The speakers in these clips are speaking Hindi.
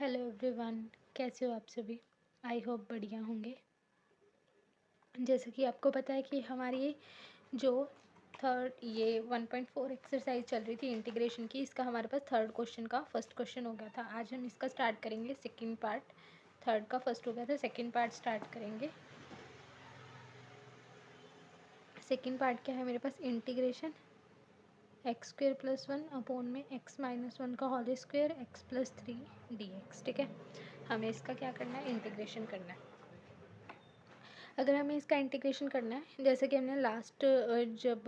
हेलो एवरीवन, कैसे हो आप सभी। आई होप बढ़िया होंगे। जैसे कि आपको पता है कि हमारी जो थर्ड ये 1.4 एक्सरसाइज चल रही थी इंटीग्रेशन की, इसका हमारे पास थर्ड क्वेश्चन का फर्स्ट क्वेश्चन हो गया था। आज हम इसका स्टार्ट करेंगे सेकंड पार्ट। थर्ड का फर्स्ट हो गया था, सेकंड पार्ट स्टार्ट करेंगे। सेकंड पार्ट क्या है मेरे पास, integration x square plus one upon में एक्स माइनस वन का whole square x plus three d x. ठीक है, हमें इसका क्या करना है, इंटीग्रेशन करना है। अगर हमें इसका इंटीग्रेशन करना है, जैसे कि हमने जब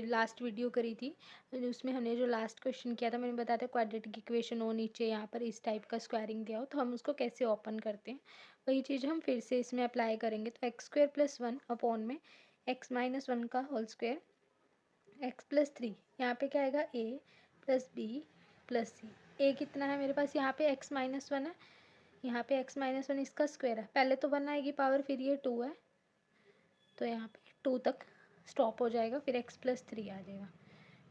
लास्ट वीडियो करी थी, उसमें हमने जो लास्ट क्वेश्चन किया था, मैंने बताया था क्वाड्रेटिक इक्वेशन हो, नीचे यहाँ पर इस टाइप का स्क्वायरिंग दिया हो, तो हम उसको कैसे ओपन करते हैं, वही चीज़ हम फिर से इसमें अप्लाई करेंगे। तो x square plus one upon में एक्स माइनस वन का whole square x plus three, यहाँ पे क्या आएगा, a plus b plus c. A कितना है मेरे पास, यहाँ पे एक्स माइनस वन है, यहाँ पे एक्स माइनस वन इसका स्क्वायर है, पहले तो वन आएगी पावर, फिर ये टू है, तो यहाँ पे टू तक स्टॉप हो जाएगा, फिर एक्स प्लस थ्री आ जाएगा।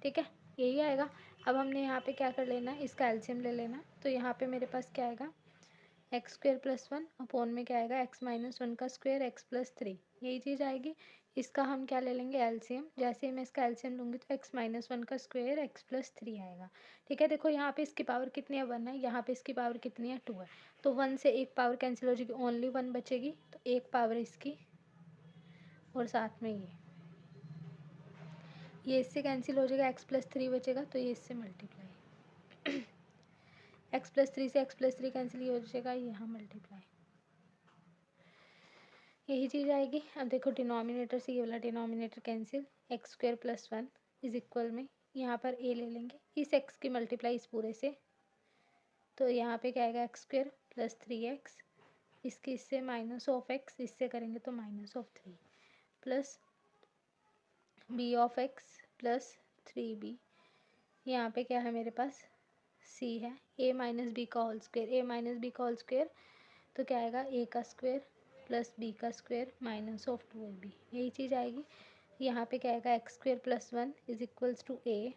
ठीक है, यही आएगा। अब हमने यहाँ पे क्या कर लेना है, इसका एलसीएम ले लेना। तो यहाँ पे मेरे पास क्या आएगा, x square plus one upon में क्या आएगा, एक्स माइनस वन का स्क्वायर एक्स प्लस थ्री, यही चीज़ आएगी। इसका हम क्या ले लेंगे, एलसीएम। जैसे ही मैं इसका एलसीएम लूँगी तो एक्स माइनस वन का स्क्वायर एक्स प्लस थ्री आएगा। ठीक है, देखो यहाँ पे इसकी पावर कितनी है, वन है, यहाँ पे इसकी पावर कितनी है, टू है, तो वन से एक पावर कैंसिल हो जाएगी, ओनली वन बचेगी, तो एक पावर इसकी और साथ में ये इससे कैंसिल हो जाएगा, एक्स प्लस थ्री बचेगा, तो ये इससे मल्टीप्लाई, एक्स प्लस थ्री से एक्स प्लस थ्री कैंसिल हो जाएगा, यहाँ मल्टीप्लाई, यही चीज़ आएगी। अब देखो डिनोमिनेटर से ये वाला denominator cancel, x square plus one is equal में यहाँ पर ए ले लेंगे, इस एक्स की मल्टीप्लाई इस पूरे से, तो यहाँ पे क्या आएगा, x square plus three x, इसके इससे माइनस ऑफ एक्स, इससे करेंगे तो minus of three, plus b of x plus three b, यहाँ पे क्या है मेरे पास, सी है, ए माइनस बी का whole square, a minus b का होल स्क्वायर, तो क्या आएगा, ए का स्क्वायर प्लस बी का square minus of two a b, यही चीज़ आएगी। यहाँ पे क्या आएगा, x square plus one is equals to a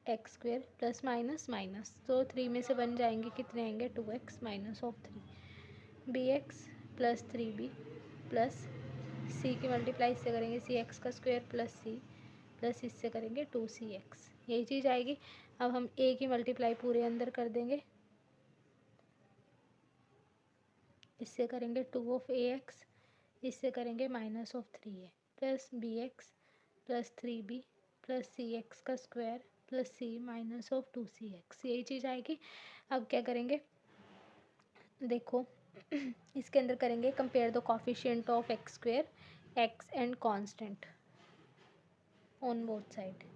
x square plus minus minus, तो थ्री में से बन जाएंगे, कितने आएंगे, two x minus of three, b x plus three b plus c की मल्टीप्लाई इससे करेंगे, सी एक्स का स्क्वायर प्लस सी प्लस इससे करेंगे टू सी एक्स, यही चीज़ आएगी। अब हम ए की मल्टीप्लाई पूरे अंदर कर देंगे, इससे करेंगे टू ऑफ ए एक्स, इससे करेंगे minus of three a plus b x plus three b plus c x का square plus c minus of two c x, यही चीज़ आएगी। अब क्या करेंगे, देखो इसके अंदर करेंगे compare the coefficient of x square x and constant on both side.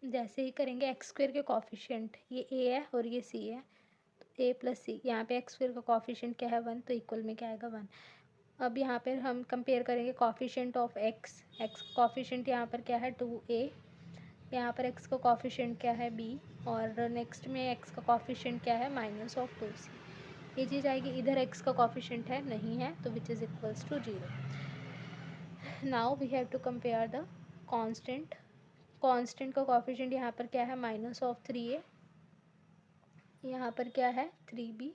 जैसे ही करेंगे एक्स स्क्वायर के कॉफिशिएंट, ये ए है और ये सी है, तो ए प्लस सी, यहाँ पे एक्स स्क्वायर का कॉफिशिएंट क्या है, वन, तो इक्वल में क्या आएगा, वन। अब यहाँ पर हम कंपेयर करेंगे coefficient of x, x coefficient यहाँ पर क्या है, टू ए, यहाँ पर एक्स का कॉफिशिएंट क्या है, बी, और नेक्स्ट में एक्स का कॉफिशिएंट क्या है, माइनस ऑफ टू सी, ये चीज़ आएगी। इधर एक्स का कॉफिशिएंट है, नहीं है, तो which is equals to zero. Now we have to compare the constant, constant का कॉफिशिएंट यहाँ पर क्या है, माइनस ऑफ थ्री ए, यहाँ पर क्या है, थ्री बी,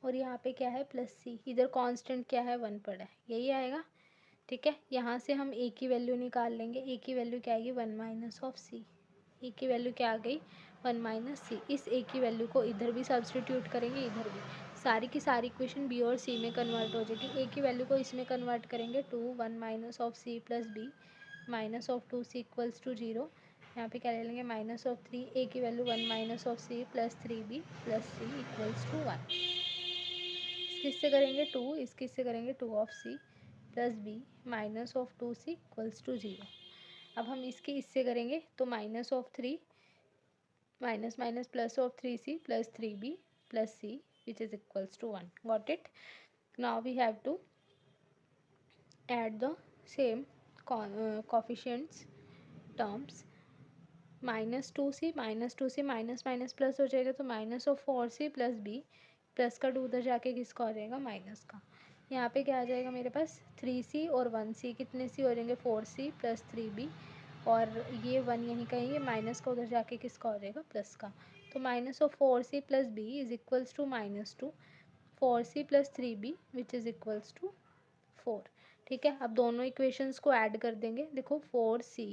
और यहाँ पे क्या है, प्लस सी, इधर कांस्टेंट क्या है, वन पड़ा है, यही आएगा। ठीक है, यहाँ से हम ए की वैल्यू निकाल लेंगे, ए की वैल्यू क्या आएगी, वन माइनस ऑफ सी, ए की वैल्यू क्या आ गई, वन माइनस सी, इस ए की वैल्यू को इधर भी सब्सटीट्यूट करेंगे, इधर भी, सारी की सारी इक्वेशन बी और सी में कन्वर्ट हो जाएगी। ए की वैल्यू को इसमें कन्वर्ट करेंगे, two one minus of c plus b minus of two c equals to zero, यहाँ पे क्या ले लेंगे, माइनस ऑफ थ्री, ए की value one minus of c plus three b plus c equals to one, किससे करेंगे, टू, इस किससे करेंगे, two of c plus b minus of two c equals to zero. अब हम इसके इससे करेंगे तो minus of three minus minus plus of three c plus three b plus c which is equals to one. Got it. Now we have to add the same coefficients terms, minus two c minus two c minus minus plus हो जाएगा, तो minus of four c plus b plus का 2 उधर जाके किसका हो जाएगा, माइनस का। यहाँ पे क्या आ जाएगा मेरे पास 3c और 1c, कितने c हो जाएंगे 4c प्लस 3b, और ये 1 यहीं कहीं, ये माइनस का उधर जाके किसका हो जाएगा, प्लस का। तो minus of 4c plus b is equals to -2 4c plus 3b which is equals to 4। ठीक है, अब दोनों इक्वेशंस को ऐड कर देंगे। देखो 4c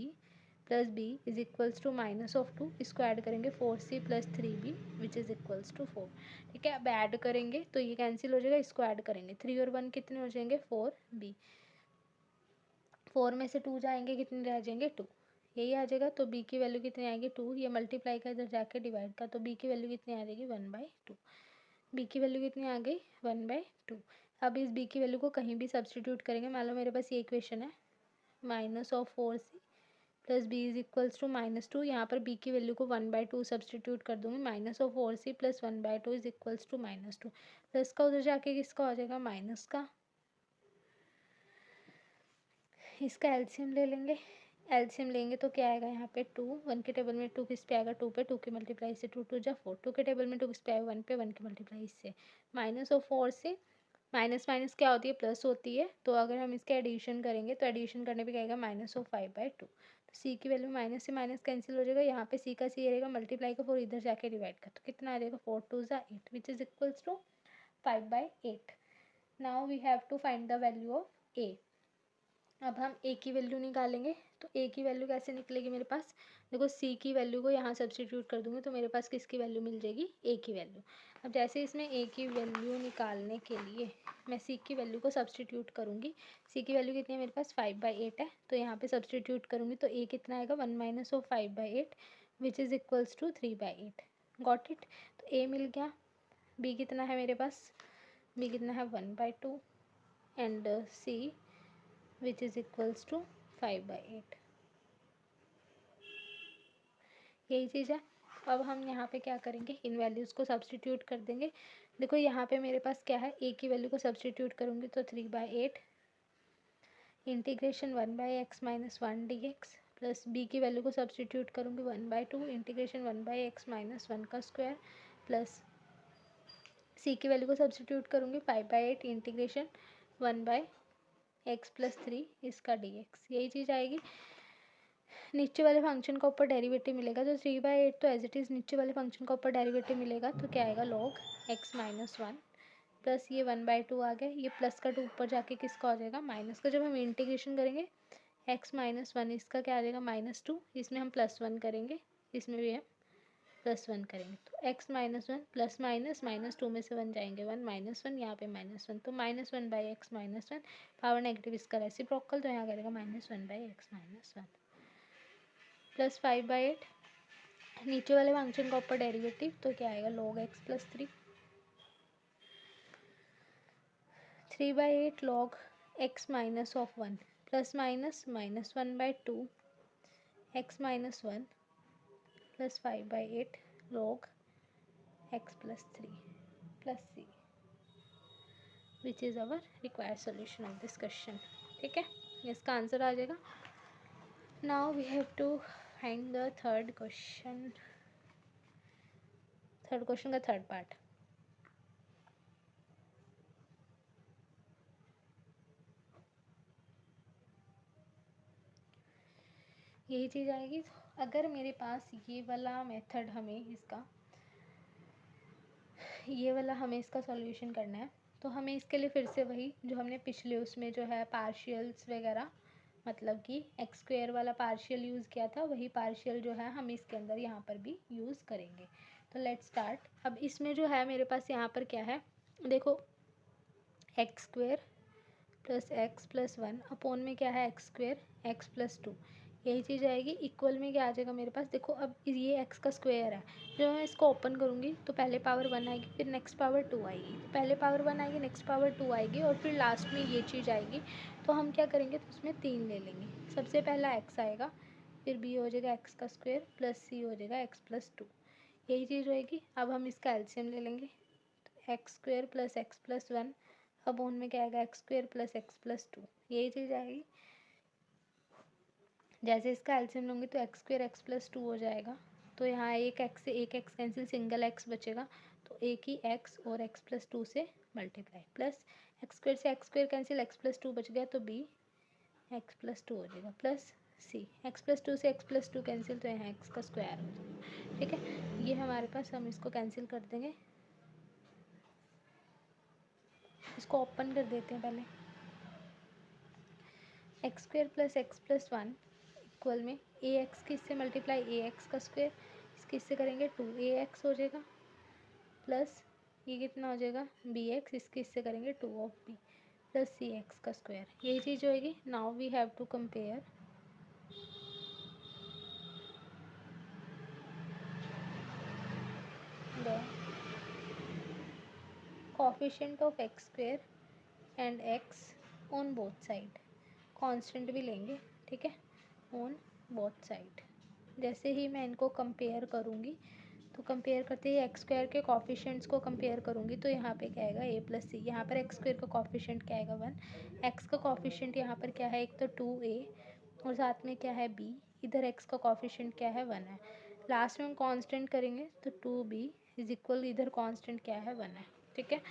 plus b is equals to -2, इसको ऐड करेंगे 4c plus 3b which is equals to 4। ठीक है, अब ऐड करेंगे तो ये कैंसिल हो जाएगा, इसको ऐड करेंगे 3 और 1 कितने हो जाएंगे 4b, 4 में से 2 जाएंगे कितने रह जाएंगे 2, यही आ जाएगा। तो b की वैल्यू कितनी आएगी 2, ये मल्टीप्लाई का इधर जाके डिवाइड का, तो b की वैल्यू कितनी आ जाएगी 1/2, b की वैल्यू कितनी आ गई 1/2। अब इस b की वैल्यू को कहीं भी सब्सटीट्यूट करेंगे, मान लो मेरे पास ये इक्वेशन है -4c plus b is equals to -2, यहाँ पर b की वैल्यू को 1/2 सब्सटीट्यूट कर दूंगी, -4c plus 1/2 is equals to -2, plus का उधर जाके किसका हो जाएगा माइनस का। इसका एलसीएम ले लेंगे, एलसीएम लेंगे तो क्या आएगा यहाँ पे 2, 1 के टेबल में 2 किस पे आएगा 2 पे, 2 के मल्टीप्लाई से 2 2 जा 4, 2 के टेबल में 2 किस पे आएगा 1 पे, 1 के मल्टीप्लाई से -4 से माइनस माइनस क्या होती है प्लस होती है, तो अगर हम इसके एडिशन करेंगे तो एडिशन करने पे क्या आएगा -5/2। तो सी की वैल्यू माइनस से माइनस कैंसिल हो जाएगा, यहाँ पे सी का सी रहेगा, मल्टीप्लाई का 4 इधर जाके डिवाइड का, तो कितना आ जाएगा 4 2 जा 8 which is equals to 5/8। Now we have to find the value of a. अब हम ए की वैल्यू निकालेंगे, तो ए की वैल्यू कैसे निकलेगी मेरे पास, देखो सी की वैल्यू को यहाँ सब्सटीट्यूट कर दूंगी तो मेरे पास किसकी वैल्यू मिल जाएगी ए की वैल्यू। अब जैसे इसमें ए की वैल्यु निकालने के लिए मैं सी की वैल्यू को सब्सटीट्यूट करूँगी, सी की वैल्यू कितनी है मेरे पास 5/8 है, तो यहाँ पे सब्सटीट्यूट करूँगी तो ए कितना आएगा 1 - 5/8 which is equals to 3/8। Got it, तो ए मिल गया। बी कितना है मेरे पास, बी कितना है 1/2 and c which is equals to 5/8, यही चीज़ है। अब हम यहाँ पे क्या करेंगे, इन वैल्यूज़ को सब्सटीट्यूट कर देंगे। देखो यहाँ पे मेरे पास क्या है, ए की वैल्यू को सब्सटीट्यूट करूँगी तो 3/8 integration 1/x - 1 dx plus b की वैल्यू को सब्सटीट्यूट करूँगी 1/2 इंटीग्रेशन 1/x - 1 का स्क्वायर प्लस सी की वैल्यू को सब्सटीट्यूट करूँगी 5/8 इंटीग्रेशन 1/x + 3 इसका dx, यही चीज़ आएगी। नीचे वाले फंक्शन का ऊपर डेरिवेटिव मिलेगा, तो 3/8 तो एज इट इज़ नीचे वाले फंक्शन का ऊपर डेरिवेटिव मिलेगा, तो क्या आएगा log x - 1 प्लस ये 1/2 आ गया, ये प्लस का 2 ऊपर जाके किसका हो जाएगा माइनस का। जब हम इंटीग्रेशन करेंगे x - 1 इसका क्या आ जाएगा -2, इसमें हम +1 करेंगे, इसमें भी हम +1 करेंगे, तो x - 1 प्लस माइनस -2 में से 1 जाएंगे 1 -1 यहाँ पे -1, तो -1/x - 1 पावर नेगेटिव इसका रेसिप्रोकल, तो यहाँ करेगा -1/x - 1 प्लस 5/8 नीचे वाले फंक्शन का ऊपर डेरिवेटिव, तो क्या आएगा log x + 3 3/8 log x minus of 1 plus minus -1/2 x - 1 plus 5/8 log x + 3 plus c which is our required solution of this question. ठीक है, इसका आंसर आ जाएगा। Now we have to find the third question का थर्ड पार्ट। यही चीज़ आएगी। अगर मेरे पास ये वाला मेथड हमें इसका सॉल्यूशन करना है, तो हमें इसके लिए फिर से वही जो हमने पिछले उसमें जो है पार्शियल्स वगैरह, मतलब कि x² वाला पार्शियल यूज़ किया था, वही पार्शियल जो है हम इसके अंदर यहाँ पर भी यूज़ करेंगे। तो लेट्स स्टार्ट। अब इसमें जो है मेरे पास यहाँ पर क्या है, देखो x² plus x plus 1 upon में क्या है x² x प्लस 2, यही चीज़ आएगी। इक्वल में क्या आ जाएगा मेरे पास, देखो अब ये x का स्क्वायर है, जब मैं इसको ओपन करूँगी तो पहले पावर 1 आएगी, फिर नेक्स्ट पावर 2 आएगी, पहले पावर 1 आएगी, नेक्स्ट पावर 2 आएगी, और फिर लास्ट में ये चीज़ आएगी। तो हम क्या करेंगे, तो उसमें 3 ले लेंगे। सबसे पहला x आएगा, फिर b हो जाएगा x का स्क्वायर प्लस c हो जाएगा x प्लस 2, यही चीज़ होएगी। अब हम इसका एलसीएम ले लेंगे, तो x² plus x plus 1 upon में क्या आएगा x² प्लस x प्लस 2, यही चीज़ आएगी। जैसे इसका एलसीएम लूँगी तो x² x प्लस 2 हो जाएगा, तो यहाँ एक x से एक x कैंसिल, सिंगल x बचेगा, तो एक ही x और x प्लस टू से मल्टीप्लाई, प्लस एक्स स्क्वेयर से x square cancel, x plus two बच गया तो b x प्लस टू हो जाएगा, plus c x plus two से x प्लस टू कैंसिल तो यहाँ x का स्क्वायर हो जाएगा। ठीक है, ये हमारे पास, हम इसको कैंसिल कर देंगे, इसको ओपन कर देते हैं पहले। X square plus one equal में ए एक्स किससे मल्टीप्लाई, ए एक्स का स्क्वेयर, इसके इससे करेंगे टू ए एक्स हो जाएगा, प्लस ये कितना हो जाएगा बी एक्स, इसके इससे करेंगे two of b, plus c x का स्क्वायर, यही चीज़ होएगी। Now we have to compare the coefficient of x square and x on both side, constant भी लेंगे, ठीक है, ऑन बोथ साइड। जैसे ही मैं इनको कंपेयर करूँगी, तो कंपेयर करते ही एक्स स्क्वायर के कॉफिशिएंट्स को कंपेयर करूँगी, तो यहाँ पे क्या आएगा ए प्लस सी, यहाँ पर एक्स स्क्वायर का कॉफिशिएंट क्या आएगा वन, एक्स का कॉफिशिएंट यहाँ पर क्या है, एक तो टू ए और साथ में क्या है बी, इधर एक्स का कॉफिशिएंट क्या है वन है, लास्ट में हम कांस्टेंट करेंगे तो टू बी इज इक्वल, इधर कांस्टेंट क्या है वन है। ठीक है,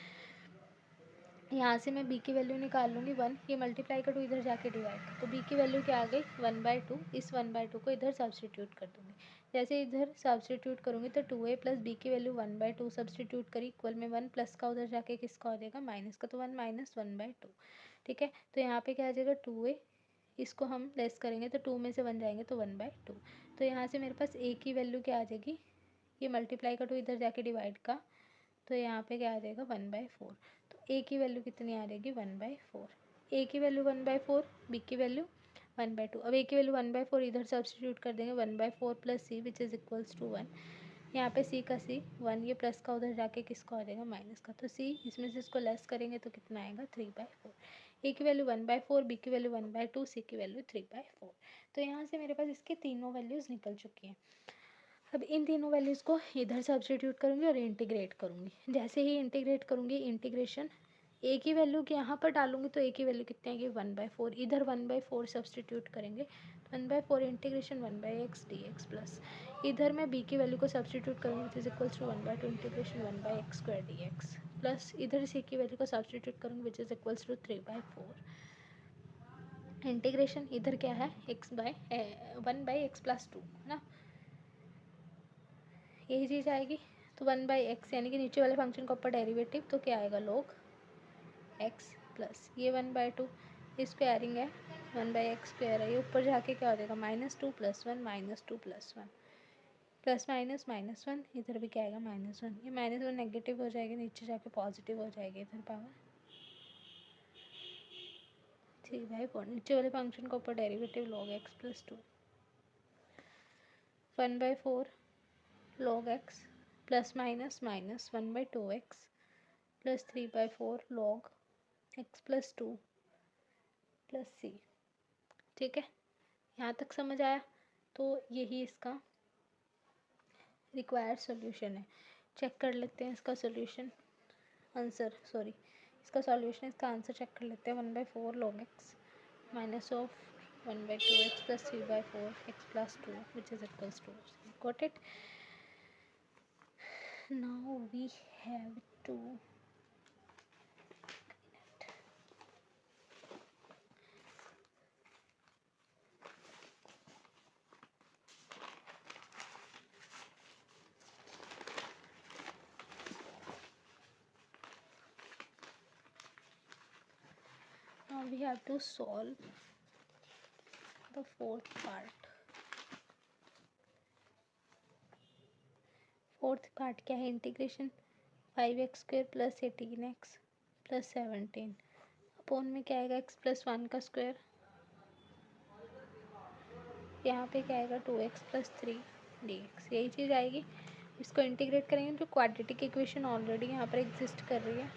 यहाँ से मैं b की वैल्यू निकाल लूँगी वन, ये मल्टीप्लाई का टू इधर जाके डिवाइड, तो b की वैल्यू क्या आ गई वन बाई टू, इस वन बाई टू को इधर सब्सटीट्यूट कर दूँगी, जैसे इधर सब्सटीट्यूट करूँगी तो टू ए प्लस बी की value one by to substitute करी इक्वल में वन, प्लस का उधर जाके किसका हो जाएगा माइनस का, तो one minus one by to. ठीक है, तो यहाँ पे क्या आ जाएगा टू ए, इसको हम लेस करेंगे तो टू में से वन जाएंगे तो वन बाई टू, तो यहाँ से मेरे पास a की वैल्यू क्या आ जाएगी, ये मल्टीप्लाई का टू इधर जाके डिवाइड का, तो यहाँ पे क्या आ जाएगा वन बाई फोर, तो ए की वैल्यू कितनी आ जाएगी वन बाई फोर, ए की value one by four, B की वैल्यू वन बाई टू, अब ए की वैल्यू वन बाई फोर इधर सब्सटीट्यूट कर देंगे, one by four plus c which is equals to one, यहाँ पे सी का सी वन, ये प्लस का उधर जाके किसका हो जाएगा माइनस का, तो सी इसमें से इसको लेस करेंगे तो कितना आएगा थ्री बाई फोर, ए की value one by four, B की value one by two, C की वैल्यू थ्री बाई फोर। तो यहाँ से मेरे पास इसकी तीनों वैल्यूज़ निकल चुकी हैं। अब इन तीनों वैल्यूज़ को इधर सब्सटीट्यूट करूँगी और इंटीग्रेट करूँगी, जैसे ही इंटीग्रेट करूँगी, इंटीग्रेशन ए की वैल्यू के यहाँ पर डालूंगी तो ए की वैल्यू कितनी आएगी वन बाई फोर, इधर वन बाई फोर सब्सटीट्यूट करेंगे, one by four integration one by x d x, plus इधर मैं बी की वैल्यू को सब्सटीट्यूट करूँगी which is equals to one by two integration one by x square d x, plus इधर सी की वैल्यू को सब्सटीट्यूट करूँगी which is equals to three by four, integration इधर क्या है x by one by x plus to है ना, यही चीज़ आएगी, तो वन बाई एक्स यानी कि नीचे वाले फंक्शन का ऊपर डेरिवेटिव, तो क्या आएगा लॉग एक्स, प्लस ये वन बाई टू स्क्वायरिंग है, वन बाई एक्स स्क्वायर है, ये ऊपर जाके क्या हो जाएगा minus two plus one, minus two plus one, plus minus minus one, इधर भी क्या आएगा माइनस वन, ये माइनस वन नेगेटिव हो जाएगी, नीचे जाके पॉजिटिव हो जाएगी, इधर पावर थ्री बाई फोर, नीचे वाले फंक्शन का ऊपर derivative log x plus two, one by four log x plus minus minus one by two x plus three by four log x plus two plus c. ठीक है, यहाँ तक समझ आया, तो यही इसका रिक्वायर्ड सॉल्यूशन है। चेक कर लेते हैं इसका सॉल्यूशन, आंसर सॉरी इसका सॉल्यूशन, इसका आंसर चेक कर लेते हैं, one by four log x minus of one by two x plus three by four x plus two which is equals to, got it. Now we have to solve the fourth part। Fourth part क्या है, integration five x square plus eighteen x plus seventeen upon में क्या आएगा एक्स प्लस वन का स्क्वायर, यहाँ पे क्या आएगा two x plus three d x, यही चीज़ आएगी। इसको इंटीग्रेट करेंगे तो क्वाड्रेटिक इक्वेशन ऑलरेडी यहाँ पर एग्जिस्ट कर रही है,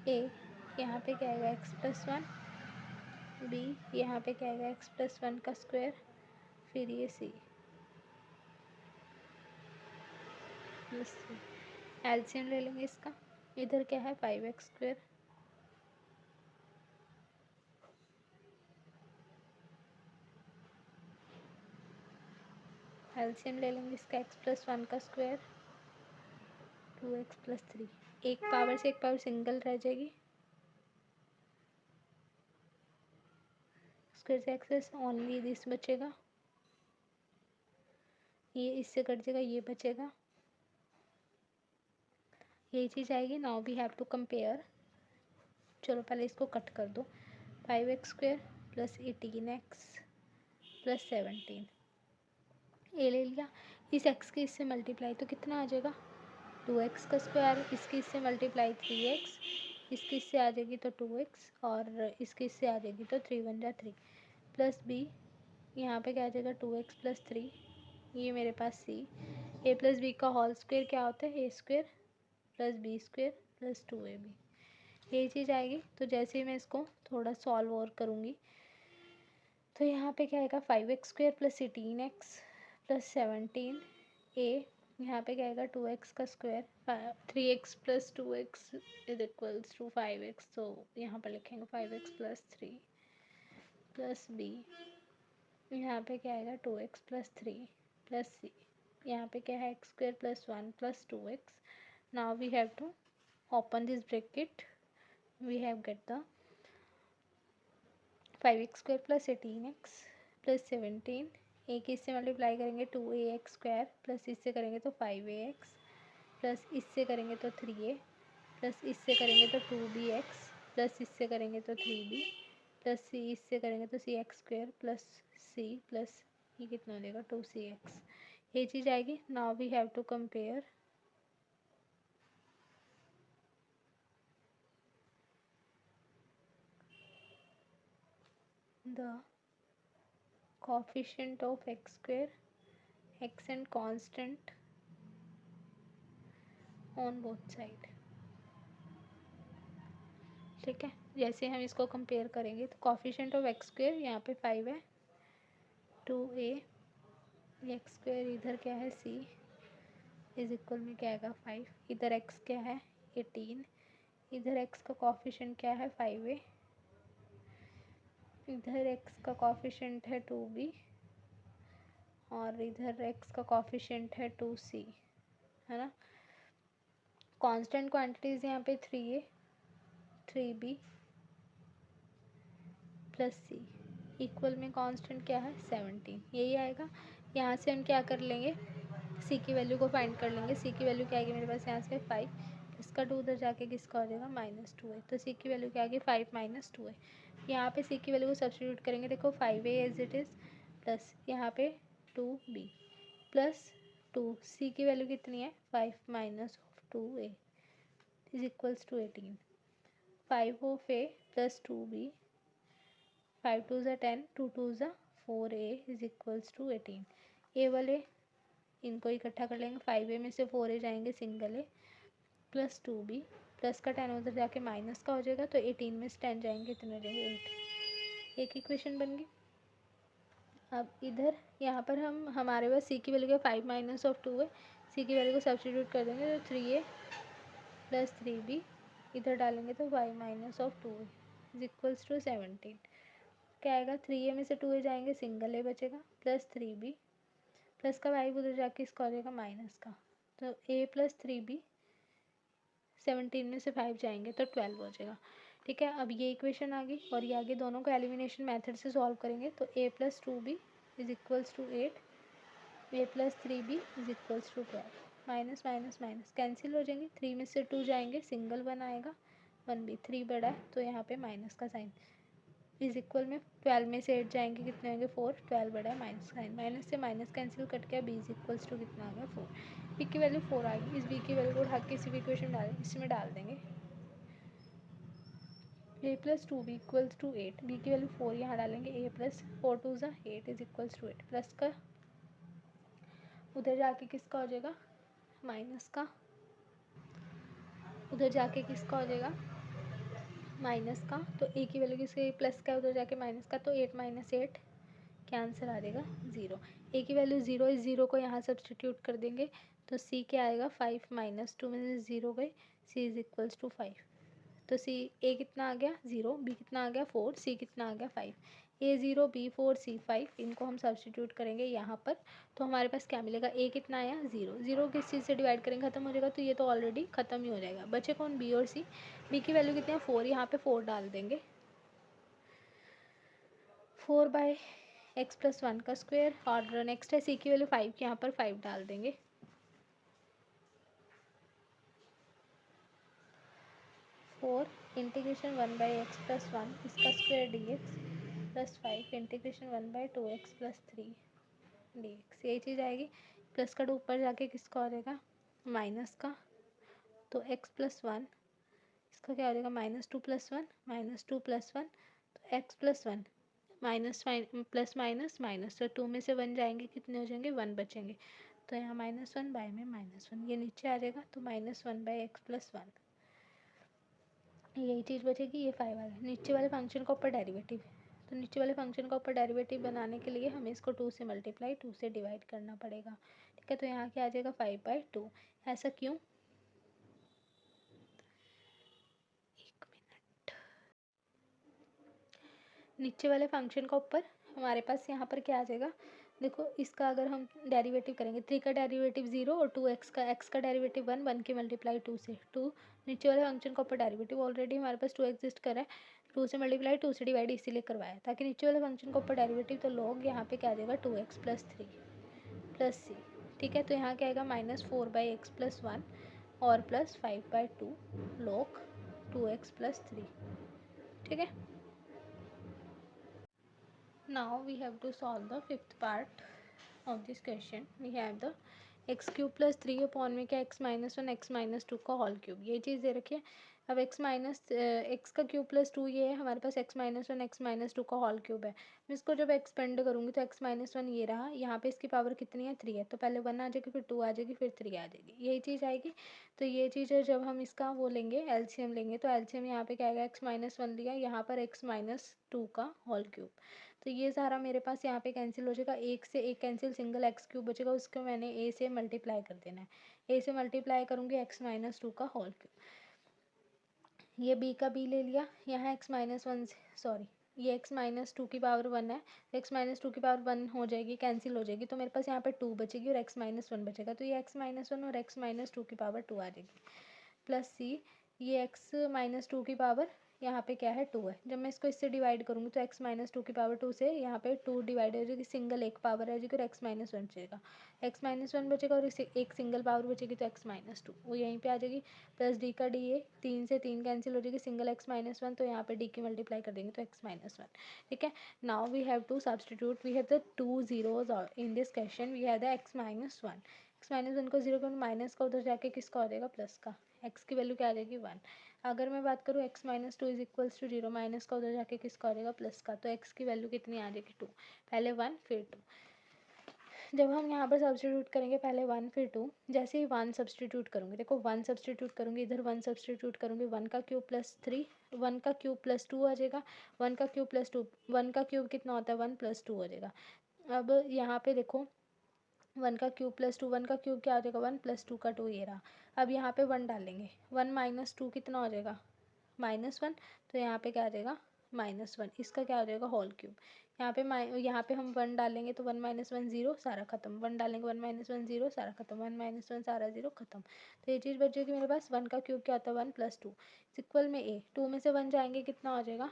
ए यहाँ पे क्या आएगा एक्स प्लस वन, बी यहाँ पे क्या आएगा एक्स प्लस वन का स्क्वायर, फिर ये सी प्लस सी, एलसीएम ले लेंगे इसका, इधर क्या है फाइव एक्स स्क्वायर एलसीएम ले लेंगे इसका एक्स प्लस वन का स्क्वायर 2x प्लस 3। एक पावर से एक पावर सिंगल रह जाएगी, स्क्वायर से एक्सेस ओनली दिस बचेगा, ये इससे कट जाएगा, ये बचेगा, यही चीज़ आएगी। Now we have to compare. चलो पहले इसको कट कर दो। 5x square plus 18x plus 17, ये ले लिया। इस x की इससे मल्टीप्लाई तो कितना आ जाएगा 2x का स्क्वायर, इसकी इससे मल्टीप्लाई 3x, इसकी इससे आ जाएगी तो 2x, और इसकी इससे आ जाएगी तो 3 1 जा 3 प्लस b, यहाँ पे क्या आ जाएगा 2x प्लस 3, ये मेरे पास c। a प्लस बी का होल स्क्वायर क्या होता है a square plus b square plus 2ab, यही चीज़ आएगी। तो जैसे ही मैं इसको थोड़ा सॉल्व और करूँगी तो यहाँ पे क्या आएगा 5x square plus 18x plus 17 a, यहाँ पे क्या आएगा 2x का square 3x plus 2x is equals to 5x, तो यहाँ पर लिखेंगे 5x प्लस 3 प्लस b, यहाँ पे क्या आएगा 2x प्लस 3 प्लस c, यहाँ पे क्या है x square plus 1 plus 2x। Now we have to open this bracket, we have get the 5x square plus 18x plus 17, एक इससे मल्टीप्लाई करेंगे 2ax स्क्वायर प्लस इससे करेंगे तो 5ax प्लस इससे करेंगे तो 3a प्लस इससे करेंगे तो 2bx प्लस इससे करेंगे तो 3b प्लस c इससे करेंगे तो cx square plus c plus ये कितना हो जाएगा 2cx, ये चीज़ आएगी। Now we have to compare the coefficient of x square, x and constant on both side। ठीक है, जैसे हम इसको कंपेयर करेंगे तो कॉफिशेंट ऑफ एक्स स्क्वेयर यहाँ पे 5 है, 2a एक्स स्क्वेयर इधर क्या है c इज इक्वल में क्या आएगा 5, इधर x क्या है 18, इधर x का कॉफिशेंट क्या है 5a, इधर x का कॉफिशेंट है 2b और इधर x का कॉफिशेंट है 2c, है ना। कांस्टेंट क्वांटिटीज यहाँ पे 3a 3b प्लस सी, इक्वल में कांस्टेंट क्या है 17, यही आएगा। यहाँ से हम क्या कर लेंगे सी की वैल्यू को फाइंड कर लेंगे। सी की वैल्यू क्या आएगी मेरे पास यहाँ से 5, इसका 2 उधर जाके किसका हो जाएगा -2 है, तो सी की वैल्यू क्या आएगी 5 -2 है। यहाँ पे सी की वैल्यू को सब्स्टिट्यूट करेंगे, देखो 5a as it is plus यहाँ पे 2b प्लस 2, सी की वैल्यू कितनी है 5 minus of 2a is equals to 18, 5 of a plus 2b, 5 2 ज़ा 10, 2 2 ज़ा 4a इज इक्वल्स टू 18। ए वाले इनको इकट्ठा कर लेंगे, 5a में से 4a जाएंगे सिंगल ए प्लस 2b प्लस का 10 उधर जाके माइनस का हो जाएगा, तो 18 में से 10 जाएंगे इतने हो जाएंगे 8, एक इक्वेशन बन गई। अब इधर यहाँ पर हम हमारे पास सी की वैल्यू का 5 माइनस ऑफ 2 है, सी की वैल्यू को सब्स्टिट्यूट कर देंगे तो 3a प्लस 3b, इधर डालेंगे तो 5 minus of 2 is equals to 17, क्या आएगा 3a में से 2a जाएंगे सिंगल ए बचेगा प्लस 3b प्लस का 5 उधर जाके इसका हो जाएगा माइनस का, तो a प्लस 3b 17 में से 5 जाएंगे तो 12 हो जाएगा। ठीक है, अब ये इक्वेशन आ गई और ये आगे दोनों को एलिमिनेशन मेथड से सॉल्व करेंगे तो a plus 2b is equals to 8, a plus 3b is equals to 12, minus minus minus cancel हो जाएंगे, 3 में से 2 जाएंगे सिंगल 1 आएगा, 1b 3 बड़ा है तो यहाँ पे माइनस का साइन इज इक्वल में 12 में से 8 जाएंगे कितने होंगे 4, 12 बड़ा है माइनस साइन, माइनस से माइनस कैंसिल कट गया, b इज इक्वल्स टू कितना आ गया 4, b की वैल्यू 4 आ गई। इस b की वैल्यू को उठा के इसी इक्वेशन डाल इसमें डाल देंगे, a plus 2b equals to 8, b की वैल्यू 4 यहाँ डालेंगे, a प्लस 4 2 ज़ा 8 इज इक्वल्स टू 8 प्लस का उधर जाके किसका हो जाएगा माइनस का, उधर जाके किसका हो जाएगा माइनस का, तो a की वैल्यू किसके प्लस का उधर जाके माइनस का, तो 8 माइनस 8 क्या आंसर आ जाएगा 0। a की वैल्यू 0 इस 0 को यहाँ सब्सटीट्यूट कर देंगे तो c क्या आएगा 5 माइनस 2 में से 0 गए, c इज इक्वल्स टू 5, तो c a कितना आ गया 0, b कितना आ गया 4, c कितना आ गया 5, A0 B4 C5 इनको हम सब्सटीट्यूट करेंगे यहाँ पर, तो हमारे पास क्या मिलेगा, ए कितना आया 0, 0 किस चीज़ से डिवाइड करेंगे खत्म हो जाएगा, तो ये तो ऑलरेडी खत्म ही हो जाएगा। बचे कौन, बी और सी। बी की वैल्यू कितनी है 4, यहाँ पे 4 डाल देंगे, 4/x+1 का स्क्वायर। और नेक्स्ट है सी की वैल्यू 5, यहाँ पर 5 डाल देंगे, 4 इंटीग्रेशन 1/x+1 इसका square dx plus 5 integration 1/2x+3 dx। यही चीज़ आएगी। प्लस का 2 ऊपर जाके किसका हो जाएगा, माइनस का, तो x+1 इसका क्या हो जाएगा, -2+1 -2+1, तो x+1 minus plus minus minus, तो 2 में से 1 जाएंगे, कितने हो जाएंगे, 1 बचेंगे, तो यहाँ -1 बाय में -1 ये नीचे आ जाएगा, तो -1/x+1 यही चीज़ बचेगी। ये 5 वाला नीचे वाले फंक्शन का ऊपर डेरिवेटिव, तो नीचे वाले फंक्शन का ऊपर डेरिवेटिव बनाने के लिए हमें इसको 2 से मल्टीप्लाई 2 से डिवाइड करना पड़ेगा, ठीक है। तो यहाँ क्या आ जाएगा 5/2। ऐसा क्यों, एक मिनट, नीचे वाले फंक्शन का ऊपर हमारे पास यहाँ पर क्या आ जाएगा, देखो इसका अगर हम डेरिवेटिव करेंगे, 3 का डेरिवेटिव 0 और 2x का, x का डेरिवेटिव 1, 1 की मल्टीप्लाई 2 से 2, नीचे वाले फंक्शन का ऊपर डेरिवेटिव ऑलरेडी हमारे पास 2 एग्जिस्ट कर रहा है, 2 से मल्टीप्लाई 2 से डिवाइड इसीलिए करवाया ताकि नीचे वाले फंक्शन का ऊपर डेरिवेटिव, तो लॉग यहाँ पे क्या आ जाएगा 2x+3 प्लस सी, ठीक है। तो यहाँ क्या आएगा -4/x+1 और प्लस 5/2 लॉग 2x+3, ठीक है। Now we have to solve the fifth part of this question. We have the x³ + 3 upon में क्या x-1 x-2 का होल क्यूब, ये चीज़ दे रखी है। अब x का क्यूब प्लस 2 ये है हमारे पास, x-1 x-2 का होल क्यूब है। मैं इसको जब एक्सपेंड करूँगी तो x-1 ये रहा, यहाँ पे इसकी पावर कितनी है 3 है, तो पहले 1 आ जाएगी, फिर 2 आ जाएगी, फिर 3 आ जाएगी, यही चीज़ आएगी। तो ये चीज़ है, जब हम इसका वो लेंगे एलसीएम लेंगे, तो एलसीएम यहाँ पे क्या आएगा, x-1 लिया, यहाँ पर x-2 का होल क्यूब, तो ये सारा मेरे पास यहाँ पे कैंसिल हो जाएगा, एक से एक कैंसिल, सिंगल x³ बचेगा, उसको मैंने a से मल्टीप्लाई कर देना है, a से मल्टीप्लाई करूँगी x-2 का होल क्यूब, ये b का b ले लिया, यहाँ x-1 सॉरी ये x-2 की पावर 1 है, x-2 की पावर 1 हो जाएगी, कैंसिल हो जाएगी, तो मेरे पास यहाँ पे 2 बचेगी और x-1 बचेगा, तो ये x-1 और x-2 की पावर 2 आ जाएगी, प्लस c ये x-2 की पावर यहाँ पे क्या है 2 है, जब मैं इसको इससे डिवाइड करूँगी तो x-2 की पावर 2 से यहाँ पे 2 डिवाइड हो जाएगी, सिंगल एक पावर है और x-1 बचेगा, x-1 बचेगा और इसे एक सिंगल पावर बचेगी, तो x-2 वो यहीं पे आ जाएगी, प्लस डी का डी ए, 3 से 3 कैंसिल हो जाएगी, सिंगल x-1, तो यहाँ पे डी की मल्टीप्लाई कर देंगे तो x-1, ठीक है। Now we have to substitute, we have the 2 zeros in this question, we have the x-1, x-1 को 0 कर, माइनस का उधर जाके किसका हो जाएगा, प्लस का, x की वैल्यू क्या आ जाएगी 1। अगर मैं बात करूँ x-2 is equals to 0, minus का उधर जाके किसका हो जाएगा, प्लस का, तो x की वैल्यू कितनी आ जाएगी 2, पहले 1 फिर 2। जब हम यहाँ पर सब्सटीट्यूट करेंगे, पहले 1 फिर 2, जैसे ही 1 सब्सटीट्यूट करूँगी, देखो 1 सब्सटीट्यूट करूँगी, इधर 1 सब्सटीट्यूट करूँगी, 1 का क्यूब प्लस 3, 1 का क्यूब प्लस 2 आ जाएगा, 1 का क्यूब प्लस 2, 1 का क्यूब कितना होता है 1 प्लस 2 हो जाएगा। अब यहाँ पे देखो 1 का क्यूब प्लस 2, 1 का क्यूब क्या हो जाएगा 1 प्लस 2 का 2 ये रहा। अब यहाँ पे 1 डालेंगे, 1 माइनस 2 कितना हो जाएगा -1, तो यहाँ पे क्या आ जाएगा -1, इसका क्या हो जाएगा होल क्यूब। यहाँ पे हम 1 डालेंगे तो 1 - 1 0 सारा खत्म, 1 डालेंगे 1 - 1 0 सारा खत्म, 1 - 1 सारा 0 खत्म, तो ये चीज़ बच जाएगी मेरे पास। 1 का क्यूब क्या होता है 1 + 2 इक्वल में a, 2 में से 1 जाएंगे कितना हो जाएगा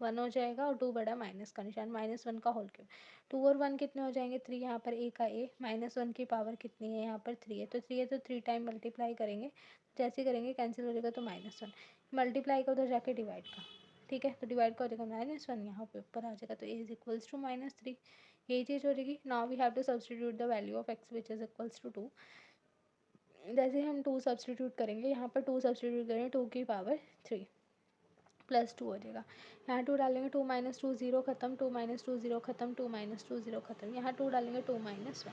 1 हो जाएगा, और 2 बड़ा माइनस का निशान, -1 का होल क्यूब, 2 और 1 कितने हो जाएंगे 3, यहाँ पर a का a, -1 की पावर कितनी है यहाँ पर 3 है, तो 3 है तो 3 टाइम मल्टीप्लाई करेंगे, जैसे करेंगे कैंसिल हो जाएगा, तो -1 मल्टीप्लाई का उधर जाके डिवाइड का, ठीक है, तो डिवाइड का हो जाएगा -1, यहाँ पे ऊपर आ जाएगा, तो a इज इक्वल्स टू -3, यही चीज़ हो जाएगी। Now we have to substitute the value of x which is equals to 2, जैसे हम 2 सब्सटीट्यूट करेंगे, यहाँ पर 2 सब्सटीट्यूट करेंगे, 2 की पावर 3 प्लस 2 हो जाएगा, यहाँ 2 डालेंगे, 2 - 2 0 खत्म, 2 - 2 0 खत्म, 2 - 2 0 खत्म, यहाँ 2 डालेंगे 2 - 1,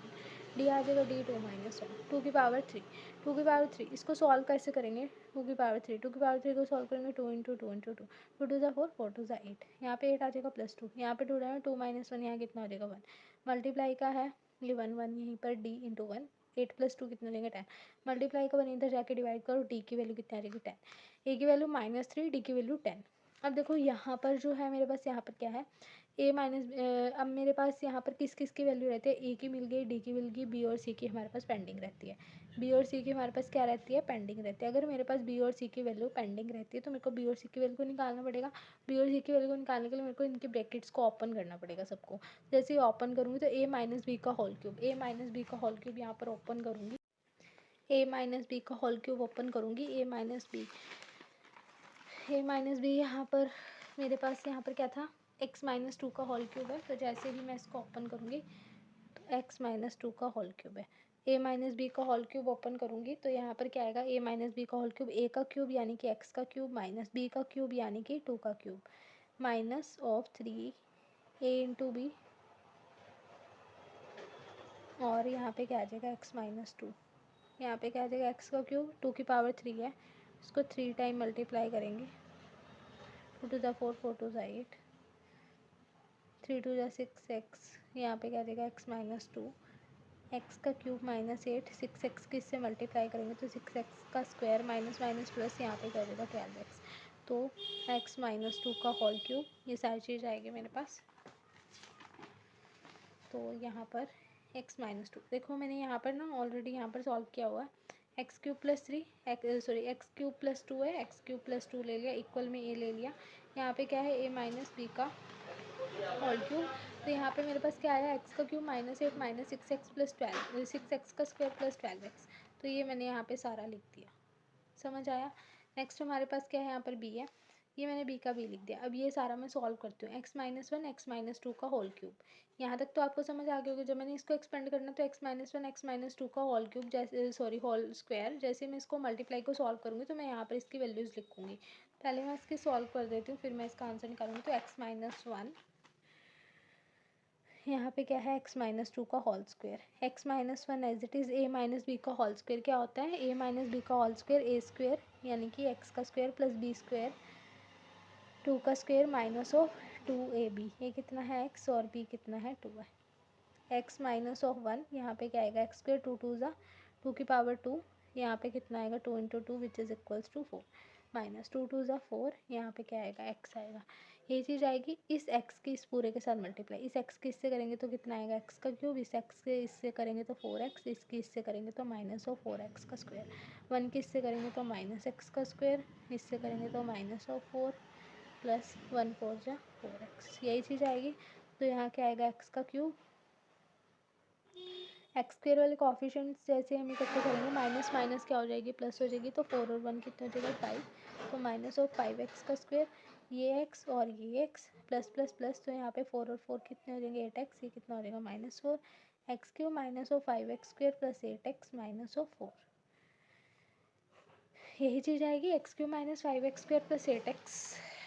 डी आ जाएगा डी 2 - 1, 2 की पावर 3, 2 की पावर 3, इसको सॉल्व कैसे करेंगे 2 की पावर 3, 2 की पावर 3 को सॉल्व करेंगे 2 × 2 × 2, 2 2 4 4 2 8, यहाँ पे 8 आ जाएगा प्लस 2, यहाँ पे 2 डालेंगे 2 - 1, यहाँ कितना हो जाएगा 1, मल्टीप्लाई का है ये 1 1 यहीं पर डी × 1, 8 + 2 कितना देंगे 10, मल्टीप्लाई का 1 इधर जाके डिवाइड करो, डी की वैल्यू कितनी आ जाएगी 10, ए की वैल्यू -3, डी की वैल्यू 10, अब देखो यहाँ पर जो है मेरे पास, यहाँ पर क्या है a माइनस, अब मेरे पास यहाँ पर किस किस की वैल्यू रहती है, a की मिल गई, d की मिल गई, b और c की हमारे पास पेंडिंग रहती है। b और c की हमारे पास क्या रहती है, पेंडिंग रहती है। अगर मेरे पास b और c की वैल्यू पेंडिंग रहती है तो मेरे को b और c की वैल्यू को निकालना पड़ेगा। b और c की वैल्यू को निकालने के लिए मेरे को इनके ब्रैकेट्स को ओपन करना पड़ेगा सबको। जैसे ही ओपन करूँगी तो a माइनस बी का whole cube, a minus b का होल क्यूब यहाँ पर ओपन करूँगी, a माइनस बी का होल क्यूब ओपन करूँगी, a माइनस बी यहाँ पर मेरे पास यहाँ पर क्या था, x माइनस टू का होल क्यूब है। तो जैसे ही मैं इसको ओपन करूँगी तो x माइनस टू का होल क्यूब है। a माइनस बी का होल क्यूब ओपन करूँगी तो यहाँ पर क्या आएगा, a माइनस बी का होल क्यूब, a का क्यूब यानी कि x का क्यूब माइनस b का क्यूब यानी कि 2 का cube minus of 3a into b, और यहाँ पे क्या आ जाएगा x माइनस टू, यहाँ पे क्या आ जाएगा x का क्यूब 2 की पावर 3 है, इसको 3 टाइम मल्टीप्लाई करेंगे, 2 to the 4, 4 to the 8, 3 to the 6 x, यहाँ पे क्या देगा x माइनस टू, x का क्यूब माइनस 8, 6x की इससे मल्टीप्लाई करेंगे तो 6x का स्क्वायर माइनस माइनस प्लस यहाँ पे क्या देगा 12x, तो x माइनस टू का होल क्यूब, ये सारी चीज़ आएगी मेरे पास। तो यहाँ पर x माइनस टू, देखो मैंने यहाँ पर ना ऑलरेडी यहाँ पर सॉल्व किया हुआ है, x cube plus three, x cube plus two है, एक्स क्यूब प्लस टू ले लिया, इक्वल में a ले लिया, यहाँ पे क्या है a माइनस बी का होल क्यूब। तो यहाँ पे मेरे पास क्या आया, एक्स का cube minus 8 minus 6x plus 12, 6x का स्क्वायर प्लस 12x, तो ये मैंने यहाँ पे सारा लिख दिया, समझ आया। नेक्स्ट हमारे पास क्या है, यहाँ पर b है, ये मैंने b का b लिख दिया। अब ये सारा मैं सॉल्व करती हूँ, x minus one x minus two का होल क्यूब, यहाँ तक तो आपको समझ आ गया होगा। जब मैंने इसको एक्सपेंड करना तो x minus one x minus two का होल क्यूब, जैसे होल स्क्वायर, जैसे मैं इसको मल्टीप्लाई को सॉल्व करूँगी तो मैं यहाँ पर इसकी वैल्यूज़ लिखूँगी। पहले मैं इसकी सॉल्व कर देती हूँ, फिर मैं इसका आंसर निकालूँगी। तो x माइनस वन, यहाँ पे क्या है x माइनस टू का whole square, x minus one as it is a minus b का होल स्क्वायर क्या होता है, a माइनस बी का होल स्क्वायर a स्क्वायर यानी कि x का स्क्वायर प्लस b स्क्वायर 2 का स्क्वायर माइनस ऑफ 2ab, ये कितना है x और b कितना है 2 है। x माइनस ऑफ वन, यहाँ पे क्या आएगा x स्क्वायर, 2 टू ज़ा 2 की पावर 2, यहाँ पे कितना आएगा 2 into 2 which is equals to 4, minus 2 to the 4, यहाँ पे क्या आएगा x आएगा। ये चीज़ आएगी इस x की इस पूरे के साथ मल्टीप्लाई, इस x की इससे करेंगे तो कितना आएगा x का क्यूब, इस x के इससे करेंगे तो 4x, इसकी इससे करेंगे तो माइनस ऑफ 4x का स्क्वायर, 1 की इससे करेंगे तो माइनस x का स्क्वायर, इससे करेंगे तो माइनस ऑफ 4 प्लस 1 4 जा 4x, यही चीज़ आएगी। तो यहाँ क्या आएगा x का क्यूब, एक्स स्क्वायर वाले कॉफिशेंट्स जैसे हम इकट्ठे करेंगे, माइनस माइनस क्या हो जाएगी प्लस हो जाएगी, तो 4 और 1 कितना हो जाएगा 5, तो माइनस ऑफ 5x का स्क्वायर, ये x और ये x प्लस प्लस प्लस, तो यहाँ पे 4 और 4 कितने हो जाएंगे 8x, ये कितना हो जाएगा minus 4, x cube minus of 5x square plus 8x minus of 4, यही चीज़ आएगी x cube minus 5x square plus 8x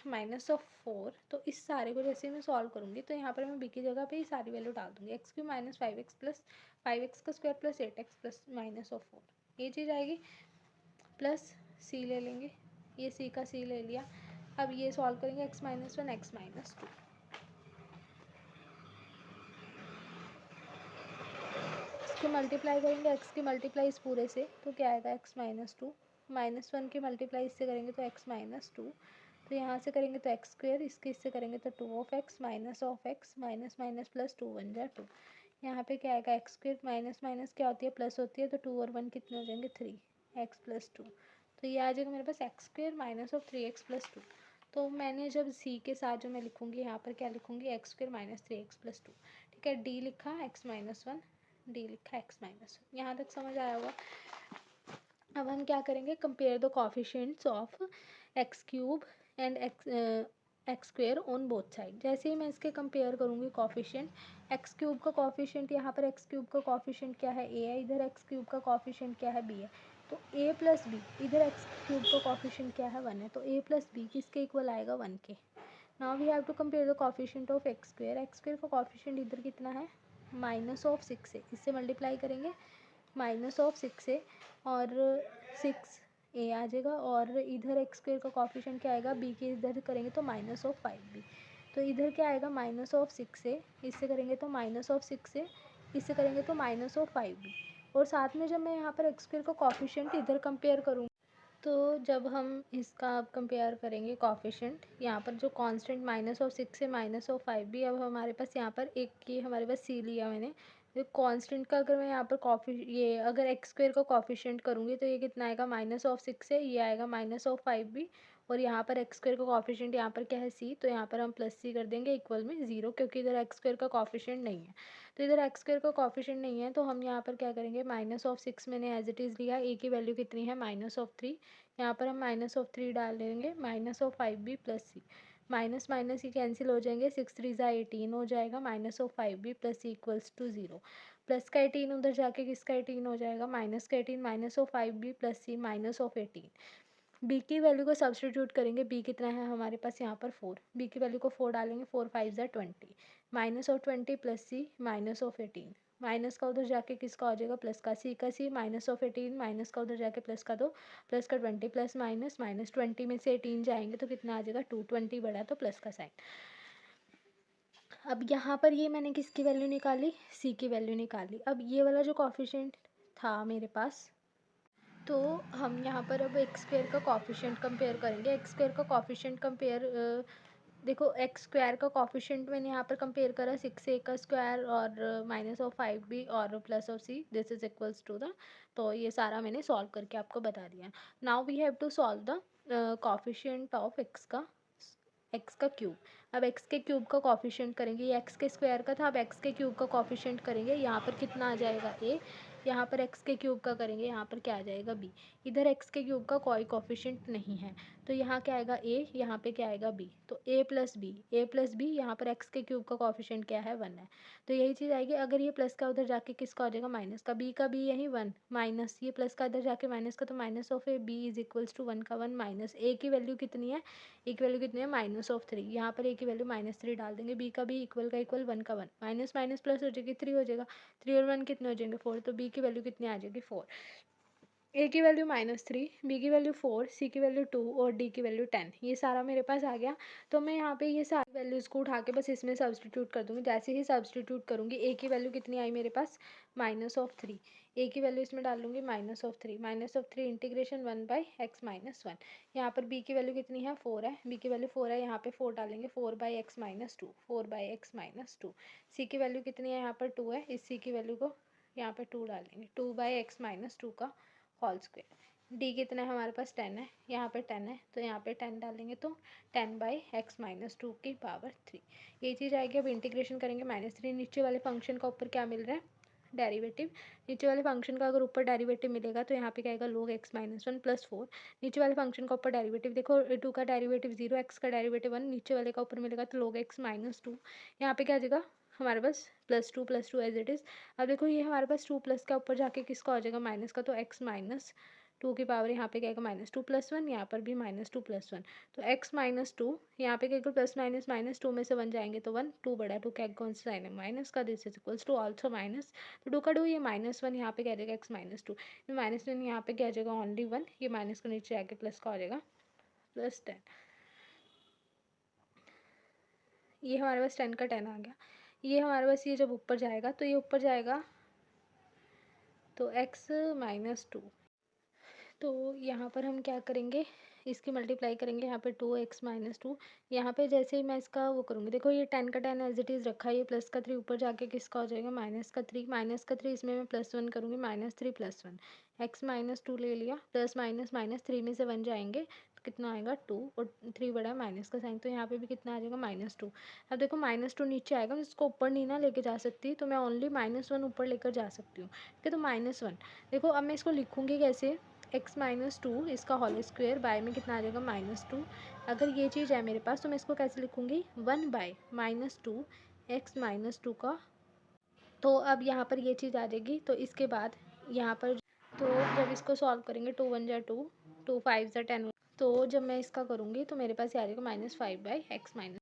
minus of 4। तो इस सारे को जैसे मैं सॉल्व करूँगी तो यहाँ पर मैं b की जगह पे ही सारी वैल्यू डाल दूँगी, x cube minus 5x plus 5x का square plus 8x plus minus of 4, ये चीज़ आएगी, प्लस c ले लेंगे, ये c का c ले लिया। अब ये सॉल्व करेंगे x minus one x minus two, इसको मल्टीप्लाई करेंगे x की मल्टीप्लाई इस पूरे से तो क्या आएगा x minus to, minus one की मल्टीप्लाई इससे करेंगे तो x माइनस टू, तो यहाँ से करेंगे तो एक्स स्क्वायर, इसके इससे करेंगे तो 2 of x minus of x minus minus plus 2 1 जा 2, यहाँ पे क्या आएगा एक्स स्क्वायर माइनस माइनस क्या होती है प्लस होती है, तो 2 और 1 कितने हो जाएंगे 3 एक्स प्लस 2, तो ये आ जाएगा मेरे पास x square minus of 3x plus 2। तो मैंने जब सी के साथ जो मैं लिखूँगी यहाँ पर क्या लिखूँगी x square minus 3x plus 2, ठीक है। डी लिखा एक्स माइनस वन, डी लिखा एक्स माइनस वन, यहाँ तक समझ आया होगा। अब हम क्या करेंगे, compare the coefficients of x cube and x square on both side. जैसे ही मैं इसके कंपेयर करूँगी कोफिशिएंट, एक्स क्यूब का कोफिशिएंट, यहाँ पर एक्स क्यूब का कोफिशिएंट क्या है a है, इधर एक्स क्यूब का कोफिशिएंट क्या है b है, तो a प्लस बी, इधर एक्स क्यूब का कोफिशिएंट क्या है 1 है, तो a प्लस बी किसके इक्वल आएगा 1 के। Now we have to compare the coefficient of x square का कोफिशिएंट इधर कितना है माइनस ऑफ 6 है, इससे मल्टीप्लाई करेंगे माइनस ऑफ 6 है और 6 ए आ जाएगा, और इधर एक्स स्क्वायर का कॉफिशिएंट क्या आएगा बी के इधर करेंगे तो माइनस ऑफ 5b, तो इधर क्या आएगा माइनस ऑफ 6 है, इससे करेंगे तो माइनस ऑफ 6 है, इससे करेंगे तो माइनस ऑफ 5b, और साथ में जब मैं यहाँ पर एक्स स्क्वायर का कॉफिशिएंट इधर कंपेयर करूँगी तो जब हम इसका अब कंपेयर करेंगे कोफिशिएंट, यहाँ पर जो कांस्टेंट -6 से -5 भी अब हमारे पास यहाँ पर एक ये हमारे पास सी लिया मैंने। तो कांस्टेंट का अगर मैं यहाँ पर ये अगर एक्स स्क्वायर का कोफिशिएंट करूँगी तो ये कितना आएगा -6 है, ये आएगा -5 भी। और यहाँ पर एक्स स्क्वायर का कोफिशिएंट यहाँ पर क्या है सी, तो यहाँ पर हम प्लस सी कर देंगे इक्वल में 0, क्योंकि इधर एक्स स्क्वायर का कोफिशिएंट नहीं है। तो इधर एक्स स्क्वायर का कोफिशिएंट नहीं है तो हम यहाँ पर क्या करेंगे, -6 मैंने एज इट इज़ लिया, ए की वैल्यू कितनी है -3। यहाँ पर हम -3 डाल देंगे, -5 भी प्लस सी, माइनस माइनस ही कैंसिल हो जाएंगे, 6 3 ज़ा 18 हो जाएगा, -5 भी plus c equals to 0। Plus का 18 उधर जाके किसका 18 हो जाएगा, माइनस का 18, -5 भी प्लस सी -18। बी की वैल्यू को सब्सटीट्यूट करेंगे, बी कितना है हमारे पास यहाँ पर 4, बी की वैल्यू को 4 डालेंगे, 4 5 ज़ा 20, -20 प्लस सी -18, माइनस का उधर जाके किसका हो जाएगा, प्लस का, सी का सी, -18, माइनस का उधर जाके प्लस का 2, प्लस का 20, प्लस माइनस -20 में से 18 जाएंगे तो कितना आ जाएगा 2, 20 बढ़ा तो प्लस का साइन। अब यहाँ पर ये मैंने किसकी वैल्यू निकाली, सी की वैल्यू निकाली। अब ये वाला जो कॉफिशिएंट था मेरे पास, तो हम यहाँ पर अब एक्स स्क्वायर का कॉफिशिएंट कंपेयर करेंगे। एक्स स्क्वायर का कॉफिशिएंट कंपेयर देखो, एक्स स्क्वायर का कॉफिशिएंट मैंने यहाँ पर कंपेयर करा 6a का स्क्वायर और -5 भी और +c, this is equals to the, तो ये सारा मैंने सॉल्व करके आपको बता दिया। Now we have to solve the coefficient of x का क्यूब। अब एक्स के क्यूब का कॉफिशिएंट करेंगे, ये एक्स के स्क्वायर का था, अब एक्स के क्यूब का कॉफिशिएंट करेंगे, यहाँ पर कितना आ जाएगा ए, यहाँ पर एक्स के क्यूब का करेंगे, यहाँ पर क्या आ जाएगा बी। इधर एक्स के क्यूब का कोई कॉफिशिएंट नहीं है तो यहाँ क्या आएगा ए, यहाँ पे क्या आएगा बी, तो ए प्लस बी, यहाँ पर एक्स के क्यूब का कॉफिशिएंट क्या है 1 है, तो यही चीज़ आएगी। अगर ये प्लस का उधर जाके किसका हो जाएगा, माइनस का बी यही 1, माइनस ये प्लस का इधर जाके माइनस का, तो minus of a b is equals to 1 का 1, माइनस ए की वैल्यू कितनी है, ए की वैल्यू कितनी है -3, यहाँ पर ए की वैल्यू -3 डाल देंगे, बी का बी इक्वल का इक्वल 1 का 1, माइनस माइनस प्लस हो जाएगी 3 हो जाएगा, 3 और 1 कितने हो जाएंगे 4, तो बी की वैल्यू कितनी आ जाएगी 4। ए की वैल्यू -3, बी की वैल्यू 4, सी की वैल्यू 2 और डी की वैल्यू 10, ये सारा मेरे पास आ गया। तो मैं यहाँ पे ये सारी वैल्यूज़ को उठा के बस इसमें सब्सटीट्यूट कर दूँगी। जैसे ही सब्सटीट्यूट करूँगी, ए की वैल्यू कितनी आई मेरे पास -3, ए की वैल्यू इसमें डाल लूँगी -3 इंटीग्रेशन 1/x-1। यहाँ पर बी की वैल्यू कितनी है 4 है, बी की वैल्यू 4 है, यहाँ पे 4 डालेंगे, 4/x-2, 4/x-2। सी की वैल्यू कितनी है यहाँ पर 2 है, इस सी की वैल्यू को यहाँ पे 2 डालेंगे, 2/x-2 का होल स्क्वायर। डी कितना है हमारे पास 10 है, यहाँ पे 10 है तो यहाँ पे 10 डालेंगे, तो 10/x-2 की पावर 3, ये चीज़ आएगी। अब इंटीग्रेशन करेंगे -3, नीचे वाले फंक्शन का ऊपर क्या मिल रहा है, डेरिवेटिव। नीचे वाले फंक्शन का अगर ऊपर डेरिवेटिव मिलेगा तो यहाँ पे क्या आएगा, log x-1 + 4। नीचे वाले फंक्शन का ऊपर डेरिवेटिव देखो, 2 का डेरिवेटिव 0, x का डेरिवेटिव 1, नीचे वाले का ऊपर मिलेगा तो log x-2, यहाँ पे क्या आ जाएगा हमारे पास +2 एज इट इज़। अब देखो ये हमारे पास 2 प्लस का ऊपर जाके किसका हो जाएगा, माइनस का, तो x-2 की पावर यहाँ पे क्या आएगा -2 + 1, यहाँ पर भी -2 + 1, तो x-2, यहाँ पे क्या प्लस माइनस -2 में से 1 जाएंगे तो 1, 2 बड़ा 2 क्या कौन सा साइन है माइनस का, this is equals to also minus, तो 2 का 2 ये -1, यहाँ पे क्या जाएगा x-2, -1 यहाँ पे क्या जाएगा ओनली 1, ये माइनस का नीचे आके प्लस का हो जाएगा +10, ये हमारे पास 10 का 10 आ गया। ये हमारे पास ये जब ऊपर जाएगा तो ये ऊपर जाएगा तो x-2, तो यहाँ पर हम क्या करेंगे, इसकी मल्टीप्लाई करेंगे, यहाँ पे 2x-2, यहाँ पे जैसे ही मैं इसका वो करूँगी, देखो ये 10 का 10 एज इट इज़ रखा है, ये प्लस का 3 ऊपर जाके किसका हो जाएगा -3 इसमें मैं +1 करूँगी, -3 + 1, x-2 ले लिया, प्लस माइनस -3 में से 1 जाएंगे तो कितना आएगा 2, और 3 बड़ा है माइनस का साइन, तो यहाँ पे भी कितना आ जाएगा -2। अब देखो -2 नीचे आएगा, मैं इसको ऊपर नहीं ना लेके जा सकती, तो मैं ओनली -1 ऊपर लेकर जा सकती हूँ, ठीक है, तो -1। देखो अब मैं इसको लिखूँगी कैसे, x-2 इसका होल स्क्वायर बाय में कितना आ जाएगा -2। अगर ये चीज़ है मेरे पास तो मैं इसको कैसे लिखूँगी, 1/-2 x-2 का, तो अब यहाँ पर ये चीज़ आ जाएगी, तो इसके बाद यहाँ पर तो जब इसको सॉल्व करेंगे 2 1 जा 2, 2 5 जा 10, तो जब मैं इसका करूँगी तो मेरे पास ये आ जाएगा -5/x-,